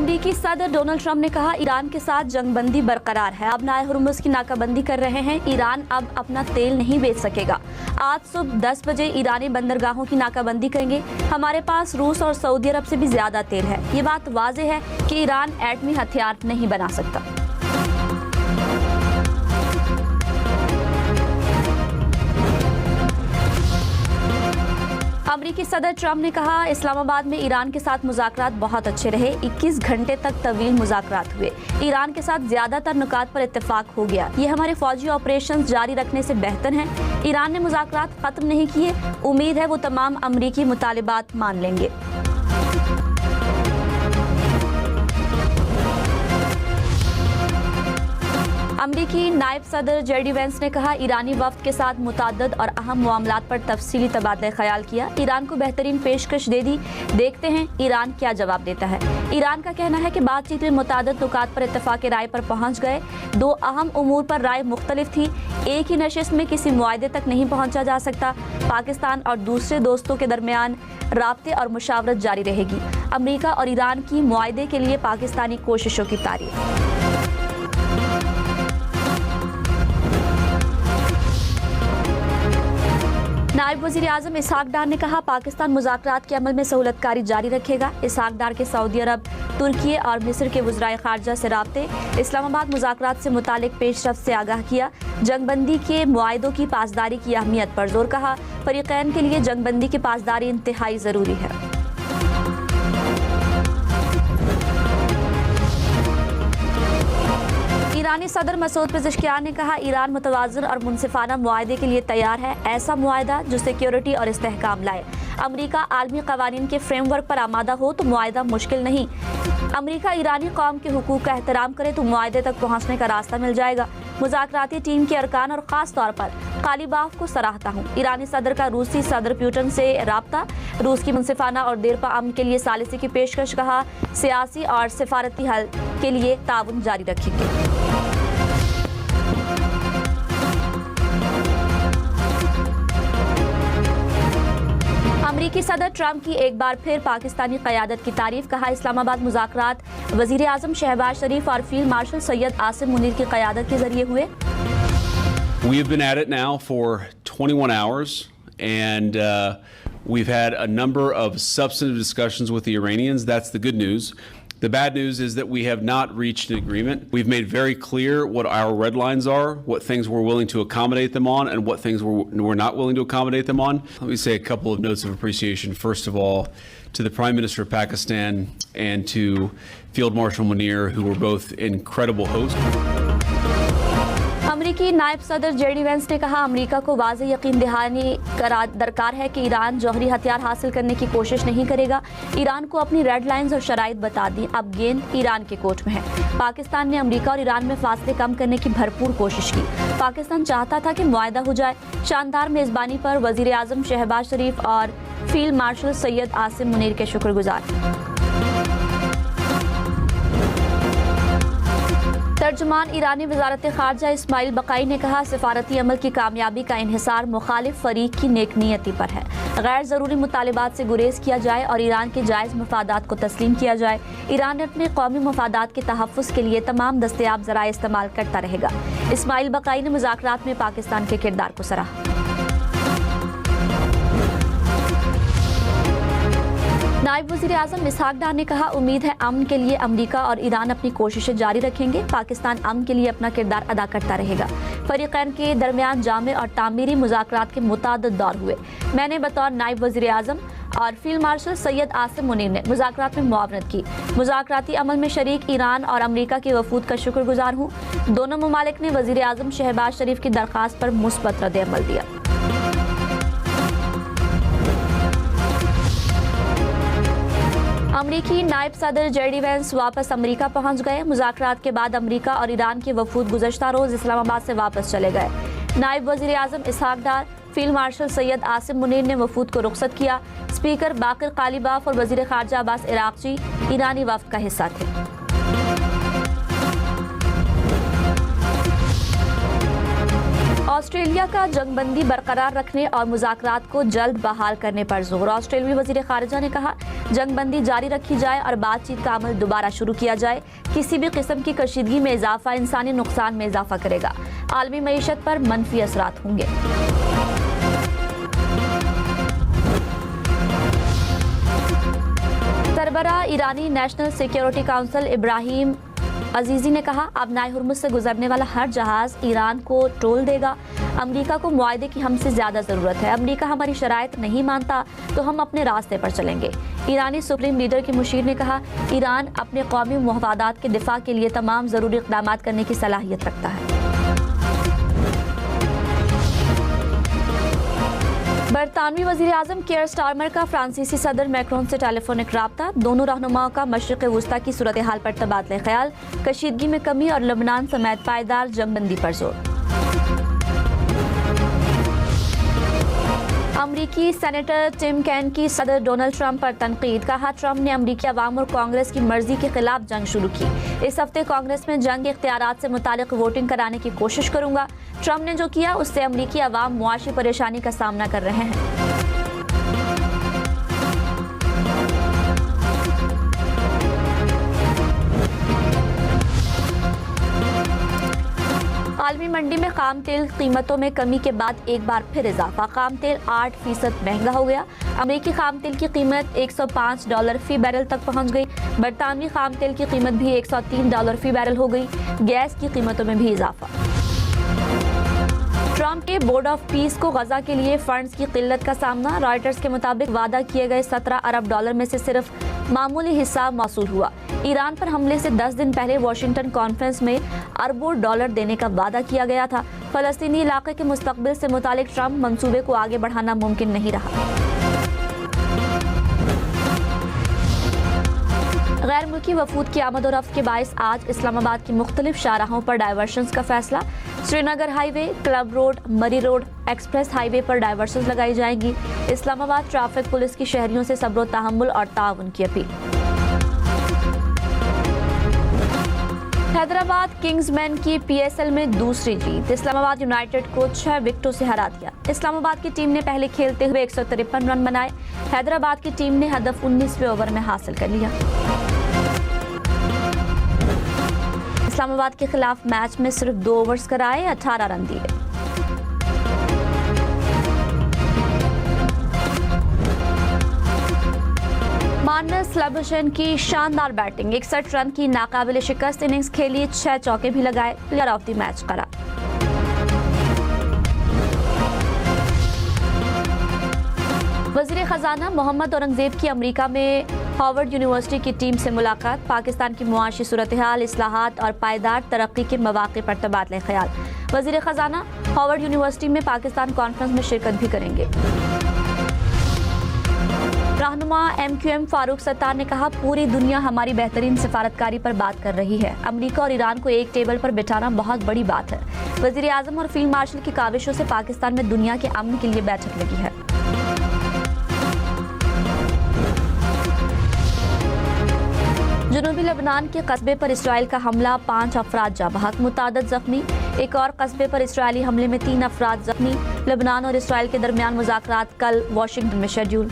अमरीकी सदर Donald Trump ने कहा ईरान के साथ जंगबंदी बरकरार है। अब नाए हुर्मुज़ की नाकाबंदी कर रहे हैं। ईरान अब अपना तेल नहीं बेच सकेगा। आज सुबह 10 बजे ईरानी बंदरगाहों की नाकाबंदी करेंगे। हमारे पास रूस और सऊदी अरब से भी ज्यादा तेल है। ये बात वाज़ेह है कि ईरान एटमी हथियार नहीं बना सकता। अमरीकी सदर ट्रंप ने कहा इस्लामाबाद में ईरान के साथ मुज़ाकरात बहुत अच्छे रहे। 21 घंटे तक तवील मुज़ाकरात हुए। ईरान के साथ ज़्यादातर नुकात पर इत्तेफाक हो गया। ये हमारे फौजी ऑपरेशंस जारी रखने से बेहतर हैं। ईरान ने मुज़ाकरात ख़त्म नहीं किए। उम्मीद है वो तमाम अमरीकी मुतालिबात मान लेंगे। अमरीकी नायब सदर जेडी वेंस ने कहा ईरानी वफ्द के साथ मुताद्दद और अहम मामलात पर तफसीली तबादला ख्याल किया। ईरान को बेहतरीन पेशकश दे दी। देखते हैं ईरान क्या जवाब देता है। ईरान का कहना है कि बातचीत में मुताद्दद नुकात पर इत्तफाक राय पर पहुंच गए। 2 अहम उमूर पर राय मुख्तलिफ थी। एक ही नशिस्त में किसी मुआहदे तक नहीं पहुंचा जा सकता। पाकिस्तान और दूसरे दोस्तों के दरमियान राब्ते और मुशावरत जारी रहेगी। अमरीका और ईरान की मुआहदे के लिए पाकिस्तानी कोशिशों की तारीफ। नायब वज़ीर आज़म इसहाक डार ने कहा पाकिस्तान मुज़ाकरात के अमल में सहूलतकारी जारी रखेगा। इसहाक डार के सऊदी अरब, तुर्की और मिस्र के वज़राए ख़ारजा से राब्ते। इस्लामाबाद मुज़ाकरात से मुतालिक पेशरफ्त से आगाह किया। जंगबंदी के मुआहदों की पासदारी की अहमियत पर जोर कहा। फ़रीक़ैन के लिए जंगबंदी की पासदारी इंतहाई ज़रूरी है। ईरानी सदर मसूद पेज़ेश्कियान ने कहा ईरान मुतवाज़िन और मुनसिफाना मुआहदे के लिए तैयार है। ऐसा मुआहदा जो सिक्योरिटी और इस्तेहकाम लाए। अमरीका आलमी क़वानीन के फ्रेमवर्क पर आमादा हो तो मुआहदा मुश्किल नहीं। अमरीका ईरानी कौम के हुकूक का एहतराम करे तो मुआहदे तक पहुँचने का रास्ता मिल जाएगा। मुज़ाकराती टीम के अरकान और ख़ास तौर पर कालीबाफ को सराहता हूँ। ईरानी सदर का रूसी सदर पुतिन से राब्ता। रूस की मुनसिफाना और देरपा अमन के लिए सालिसी की पेशकश। कहा सियासी और सिफारती हल के लिए ताउन जारी रखेंगे। अमरीकी सदर ट्रंप की एक बार फिर पाकिस्तानी क़यादत की तारीफ। कहा इस्लामाबाद मुज़ाकरात वज़ीर आज़म शहबाज शरीफ और फील्ड मार्शल सैयद आसिम मुनीर की क़यादत के जरिए हुए। We have been at it now for 21 hours and we've had a number of substantive discussions with the Iranians. That's the good news. The bad news is that we have not reached an agreement. We've made very clear what our red lines are, what things we're willing to accommodate them on, and what things we're not willing to accommodate them on. Let me say a couple of notes of appreciation. First of all, to the Prime Minister of Pakistan and to Field Marshal Munir, who were both incredible hosts. अमरीकी नायब सदर JD Vance ने कहा अमरीका को वाज़ेह यकीन दहानी दरकार है कि ईरान जौहरी हथियार हासिल करने की कोशिश नहीं करेगा। ईरान को अपनी रेड लाइंस और शराइत बता दी। अब गेंद ईरान के कोर्ट में है। पाकिस्तान ने अमरीका और ईरान में फासले कम करने की भरपूर कोशिश की। पाकिस्तान चाहता था कि मुआहदा हो जाए। शानदार मेज़बानी पर वज़ीर आज़म शहबाज शरीफ और फील्ड मार्शल सैयद आसिम मुनीर के शुक्रगुजार। तर्जुमान ईरानी वज़ारत ख़ारजा इस्माइल बक़ाई ने कहा सिफारती अमल की कामयाबी का इन्हिसार मुखालिफ फ़रीक की नेकनीयती पर है। गैर ज़रूरी मुतालिबात से गुरेज किया जाए और ईरान के जायज़ मफादात को तस्लीम किया जाए। ईरान अपने कौमी मफादात के तहफ़्फ़ुज़ के लिए तमाम दस्तयाब ज़राए इस्तेमाल करता रहेगा। इस्माइल बक़ाई ने मुज़ाकरात में पाकिस्तान के किरदार को सराहा। नायब वज़ीर आज़म इसहाक डार ने कहा उम्मीद है अमन के लिए अमरीका और ईरान अपनी कोशिशें जारी रखेंगे। पाकिस्तान अमन के लिए अपना किरदार अदा करता रहेगा। फ़रीक़ैन के दरमियान जामे और तामीरी मुज़ाकरात के मुताद्दिद दौर हुए। मैंने बतौर नायब वज़ीर आज़म और फील्ड मार्शल सैयद आसिम मुनीर ने मुज़ाकरात में मुआवनत की। मुज़ाकराती अमल में शरीक ईरान और अमरीका के वफूद का शुक्रगुजार हूँ। दोनों ममालिक ने वज़ीर आज़म शहबाज शरीफ की दरख्वास्त पर मुस्बत रद्द-ए-अमल दिया। अमरीकी नायब सदर जेडी वेंस वापस अमरीका पहुंच गए। मुज़ाकरात के बाद अमरीका और ईरान के वफूद गुज़श्ता रोज़ इस्लामाबाद से वापस चले गए। नायब वज़ीर आज़म इसहाक डार, फील्ड मार्शल सैयद आसिम मुनीर ने वफूद को रुखसत किया। स्पीकर बाकर कालीबाफ और वज़ीर ख़ारजा अब्बास इराक़ची ईरानी वफ़द का हिस्सा थे। ऑस्ट्रेलिया का जंगबंदी बरकरार रखने और मुज़ाकरात को जल्द बहाल करने पर जोर। ऑस्ट्रेलियाई वज़ीर ख़ारिजा ने कहा, जंगबंदी जारी रखी जाए और बातचीत का अमल दोबारा शुरू किया जाए। किसी भी किस्म की कशीदगी में इजाफा इंसानी नुकसान में इजाफा करेगा, आलमी मईशत पर मनफी असरात होंगे। सरबराह ईरानी national security council Ibrahim Azizi ने कहा, अब नाए हुर्मुज से गुजरने वाला हर जहाज ईरान को टोल देगा। अमेरिका को मुआहदे की हमसे ज्यादा जरूरत है। अमेरिका हमारी शराइत नहीं मानता तो हम अपने रास्ते पर चलेंगे। ईरानी सुप्रीम लीडर की मुशीर ने कहा, ईरान अपने कौमी मफादात के दिफा के लिए तमाम जरूरी इक़दाम करने की सलाहियत रखता है। बरतानवी वज़ीर आज़म केयर स्टारमर का फ्रांसीसी सदर मैक्रोन से टेलीफोनिक राब्ता। दोनों रहनुमाओं का मशरिक़ वुस्ता की सूरत हाल पर तबादला ख्याल, कशीदगी में कमी और लबनान समेत पायदार जंगबंदी पर जोर। अमरीकी सेनेटर टिम कैन की सदर डोनाल्ड ट्रंप पर तनकीद। कहा, ट्रंप ने अमरीकी अवाम और कांग्रेस की मर्जी के खिलाफ जंग शुरू की। इस हफ्ते कांग्रेस में जंग इख्तियारात से मुतालिक वोटिंग कराने की कोशिश करूंगा। ट्रंप ने जो किया उससे अमरीकी अवाम मुआशी परेशानी का सामना कर रहे हैं। आलमी मंडी में खाम तेल कीमतों में कमी के बाद एक बार फिर इजाफा। खाम तेल 8% महंगा हो गया। अमेरिकी खाम तेल की कीमत $105 फी बैरल तक पहुंच गई। बरतानवी खाम तेल की कीमत भी $103 फी बैरल हो गई। गैस की कीमतों में भी इजाफा। ट्रंप के बोर्ड ऑफ पीस को गजा के लिए फंड्स की किल्लत का सामना। रॉयटर्स के मुताबिक वादा किए गए $17 अरब में से सिर्फ मामूली हिस्सा मौसूल हुआ। ईरान पर हमले से 10 दिन पहले वाशिंगटन कॉन्फ्रेंस में अरबों डॉलर देने का वादा किया गया था। फलस्तीनी इलाके के मुस्तकबिल से मुतालिक ट्रंप मंसूबे को आगे बढ़ाना मुमकिन नहीं रहा। गैर मुल्की वफूद की आमद और रफ्त के बायस आज इस्लामाबाद की मुख्तलिफ शाहराहों पर डायवर्शंस का फैसला। श्रीनगर हाईवे, क्लब रोड, मरी रोड, एक्सप्रेस हाईवे पर डायवर्शंस लगाई जाएंगी। इस्लामाबाद ट्रैफिक पुलिस की शहरियों से सब्र तहम्मुल और ताउन की अपील। हैदराबाद किंग्समैन की PSL में दूसरी जीत। इस्लामाबाद यूनाइटेड को 6 विकेटों से हरा दिया। इस्लामाबाद की टीम ने पहले खेलते हुए 153 रन बनाए। हैदराबाद की टीम ने हदफ 19वें ओवर में हासिल कर लिया। इस्लामाबाद के खिलाफ मैच में सिर्फ 2 ओवर्स कराए, 18 रन दिए। मानस लाबुशेन की शानदार बैटिंग, 61 रन की नाकाबिले शिकस्त इनिंग्स खेली, 6 चौके भी लगाए, प्लेयर ऑफ द मैच करार। वज़ीर ख़जाना मोहम्मद औरंगज़ेब की अमेरिका में हार्वर्ड यूनिवर्सिटी की टीम से मुलाकात। पाकिस्तान की मुआशी सूरत हाल, इस्लाहात और पायदार तरक्की के मौक़े पर तबादला ख्याल। वज़ीर ख़जाना हार्वर्ड यूनिवर्सिटी में पाकिस्तान कॉन्फ्रेंस में शिरकत भी करेंगे। रहनुमा MQM फारूक सत्तार ने कहा, पूरी दुनिया हमारी बेहतरीन सिफारतकारी पर बात कर रही है। अमेरिका और ईरान को एक टेबल पर बिठाना बहुत बड़ी बात है। वज़ीर आज़म और फील्ड मार्शल की काविशों से पाकिस्तान में दुनिया के अमन के लिए बैठक लगी है। जनूबी लेबनान के कस्बे पर इसराइल का हमला, 5 अफराद जाँ बहक, मुतादद जख्मी। एक और कस्बे पर इसराइली हमले में 3 अफराद जख्मी। लेबनान और इसराइल के दरमियान मुज़ाकरात कल वाशिंगटन में शेड्यूल।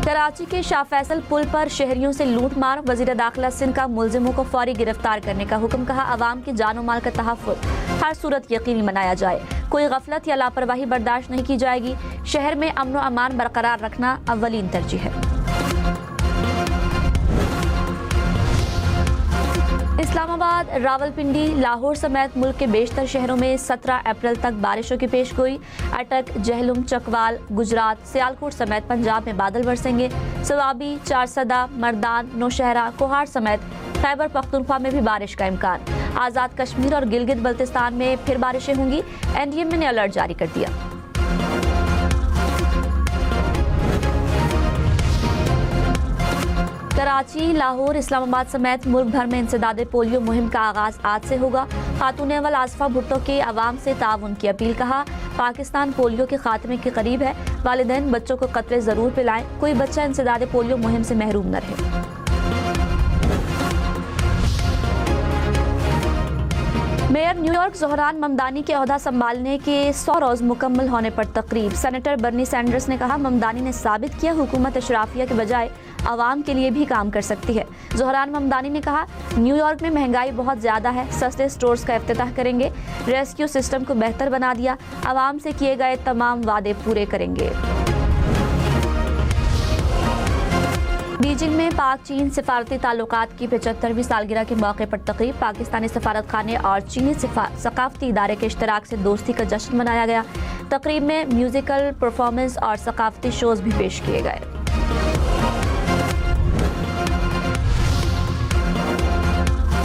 कराची के शाह फैसल पुल पर शहरियों से लूट मार। वज़ीर दाखिला सिंध का मुलजिमों को फौरी गिरफ्तार करने का हुक्म। कहा, अवाम के जान और माल का तहफ़्फ़ुज़ हर सूरत यकीनी बनाया जाए। कोई गफलत या लापरवाही बर्दाश्त नहीं की जाएगी। शहर में अमन और अमान बरकरार रखना अव्वलीन तरजीह है। इस्लामाबाद, रावलपिंडी, लाहौर समेत मुल्क के बेशतर शहरों में 17 अप्रैल तक बारिशों की पेशगोई। अटक, जहलुम, चकवाल, गुजरात, सियालकोट समेत पंजाब में बादल बरसेंगे। सवाबी, चारसदा, मर्दान, नौशहरा, कोहार समेत खैबर पख्तूनख्वा में भी बारिश का इम्कान। आज़ाद कश्मीर और गिलगित बल्तिस्तान में फिर बारिशें होंगी। NDMA ने अलर्ट जारी कर दिया। कराची, लाहौर, इस्लामाबाद समेत मुल्क भर में इंसदाद पोलियो मुहिम का आगाज आज से होगा। खातून अव्वल आसफा भुट्टो के अवाम से ताउन की अपील। कहा, पाकिस्तान पोलियो के खात्मे के करीब है। वालिदैन बच्चों को कतरे जरूर पिलाएं। कोई बच्चा इंसदाद पोलियो मुहिम से महरूम न रहे। मेयर न्यूयॉर्क ज़ोहरान ममदानी के ओहदा संभालने के 100 रोज़ मुकम्मल होने पर तकरीब। सेनेटर बर्नी सैंडर्स ने कहा, ममदानी ने साबित किया हुकूमत अशराफिया के बजाय आवाम के लिए भी काम कर सकती है। ज़ोहरान ममदानी ने कहा, न्यूयॉर्क में महंगाई बहुत ज़्यादा है, सस्ते स्टोर्स का इफ्तिताह करेंगे, रेस्क्यू सिस्टम को बेहतर बना दिया, आवाम से किए गए तमाम वादे पूरे करेंगे। बीजिंग में पाक चीन सिफारती ताल्लुकात की 75वीं सालगिरह के मौके पर तकरीब। पाकिस्तानी सफारत खाने और चीनी सकाफती इदारे के इश्तराक से दोस्ती का जश्न मनाया गया। तकरीब में म्यूजिकल परफॉर्मेंस और सकाफती शोज भी पेश किए गए।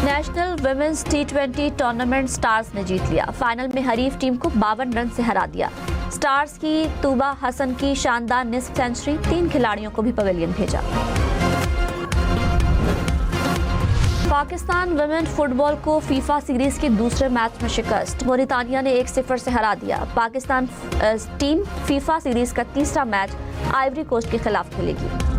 National women's T20 tournament stars ने जीत लिया। फाइनल में हरीफ टीम को 52 रन से हरा दिया। स्टार्स की तूबा हसन की शानदार निस्फ सेंचुरी, 3 खिलाड़ियों को भी पवेलियन भेजा। पाकिस्तान वुमेन फुटबॉल को फीफा सीरीज के दूसरे मैच में शिकस्त। मोरितानिया ने 1-0 से हरा दिया। पाकिस्तान टीम फीफा सीरीज का तीसरा मैच आइवरी कोस्ट के खिलाफ खेलेगी।